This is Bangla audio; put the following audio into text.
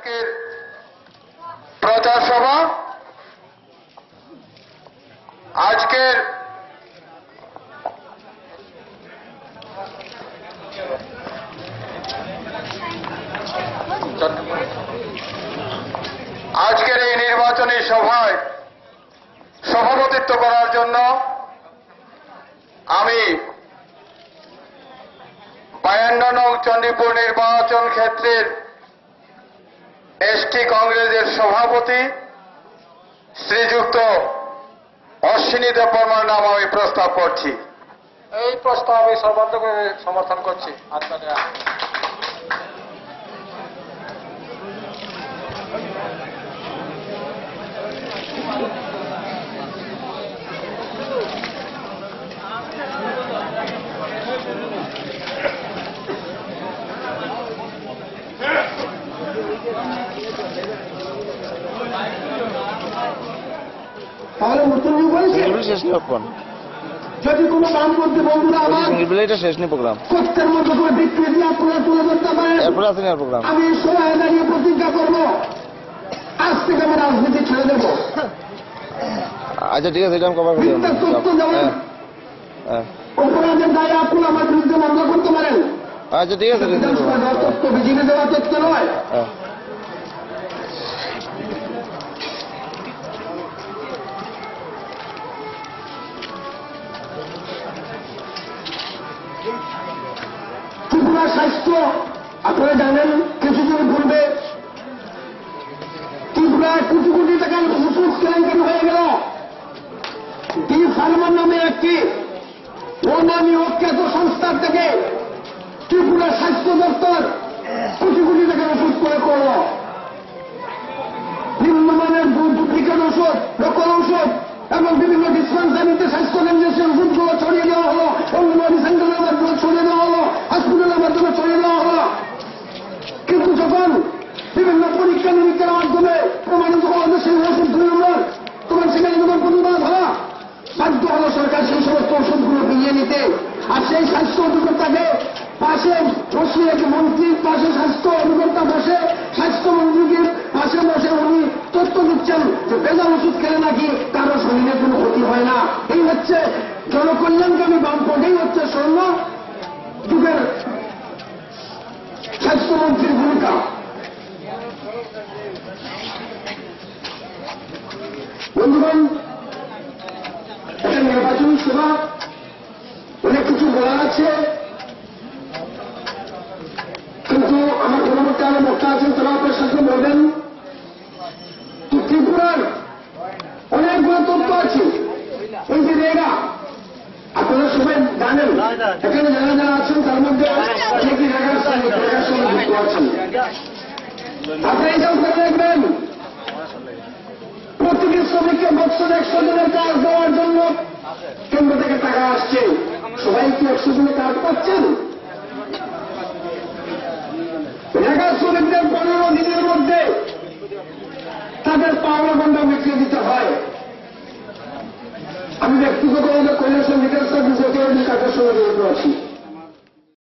আজকের প্রচার সভা আজকের এই নির্বাচনী সভায় সভাপতিত্ব করার জন্য আমি 52 নং চণ্ডীপুর নির্বাচন ক্ষেত্রের এসটি কংগ্রেসের সভাপতি শ্রীযুক্ত অশ্বিনী দেববর্মার নাম আমি প্রস্তাব করছি। এই প্রস্তাব আমি সর্বাত্মকভাবে সমর্থন করছি। তাহলে মুসলিম বলছে যদি কোনো বামপন্থী বন্ধুরা আমার শেষ নেই প্রোগ্রাম কষ্টের মধ্যে করে বিকৃতি আপনারা তুলে ধরতে পারেন, আমি সময় দাঁড়িয়ে প্রতিজ্ঞা করব আজ থেকে আমি রাজনীতি ছেড়ে দেব। আচ্ছা ঠিক আছে, এটা আমি কভার করি। অপরাধের দায়ে আপনারা আমার বিরুদ্ধে মামলা করতে পারেন। আচ্ছা ঠিক আছে, তথ্য বিজিবি দেওয়া তথ্য নয়। ত্রিপুরার স্বাস্থ্য আপনারা জানেন, কিছুদিন পূর্বে ত্রিপুরায় কোটি কোটি টাকার ওষুধ কেলেঙ্কারি হয়ে গেল। ডি ফার্মার নামে একটি অনামী অখ্যাত সংস্থার থেকে ত্রিপুরার স্বাস্থ্য দপ্তর কোটি কোটি টাকার ওষুধ করে করল। নিম্নমানের ডুপ্লিকেট ওষুধ, নকল ওষুধ এবং বিভিন্ন ডিসপেন্সারিতে স্বাস্থ্য কেন্দ্রের ওষুধগুলো ছড়িয়ে দেওয়া হলো, অঙ্গনওয়াড়ি সেন্টারের মাধ্যমে ছড়িয়ে দেওয়া হলো, হসপিটালের মাধ্যমে ছড়িয়ে দেওয়া হলো। কিন্তু যখন বিভিন্ন পরীক্ষা নিরীক্ষার মাধ্যমে প্রমাণিত হলো সেই ওষুধগুলো তোমার সেখানে যখন প্রতিবাদ হওয়া বাধ্য হলো সরকার সেই সমস্ত ওষুধগুলো ফিরিয়ে নিতে। আর সেই স্বাস্থ্য অধিকর্তাকে পাশে বসে এক মন্ত্রীর পাশে স্বাস্থ্য অধিকর্তা বসে স্বাস্থ্যমন্ত্রীকে পাশে বসে উনি তথ্য দিচ্ছেন যে ভেজাল ওষুধ খেলে নাকি কারো শরীরে কোনো ক্ষতি হয় না। এই হচ্ছে জনকল্যাণকামী বামপন্থী, হচ্ছে স্বর্ণ যুগের স্বাস্থ্যমন্ত্রীর ভূমিকা। বন্ধুগণ, একটা নির্বাচনী সভা, অনেক কিছু বলার আছে, কিন্তু আমার পরবর্তী আরো বক্তা আছেন, তারা আপনার সাথে বলবেন। তো ত্রিপুরার অনেকগুলো তথ্য আছে। এই যে রেগা আপনারা সবাই জানেন, এখানে যারা যারা আছেন তার মধ্যে অনেকে রেগার সঙ্গে যুক্ত আছেন। আপনি এইসব করে দেখবেন প্রতিটি শ্রমিককে বছর 100 দিনের কাজ দেওয়ার জন্য কেন্দ্র থেকে টাকা আসছে। সবাই কি 100 দিনের কাজ পাচ্ছেন? রেগা শ্রমিকদের 15 দিনের মধ্যে তাদের পাওনা ঘন্টা বিক্রি দিতে হয়। আমি ব্যক্তিগতভাবে কৈলাসের লিডার সার্ভিস অথরিটির কাজের সঙ্গে জড়িত আছি।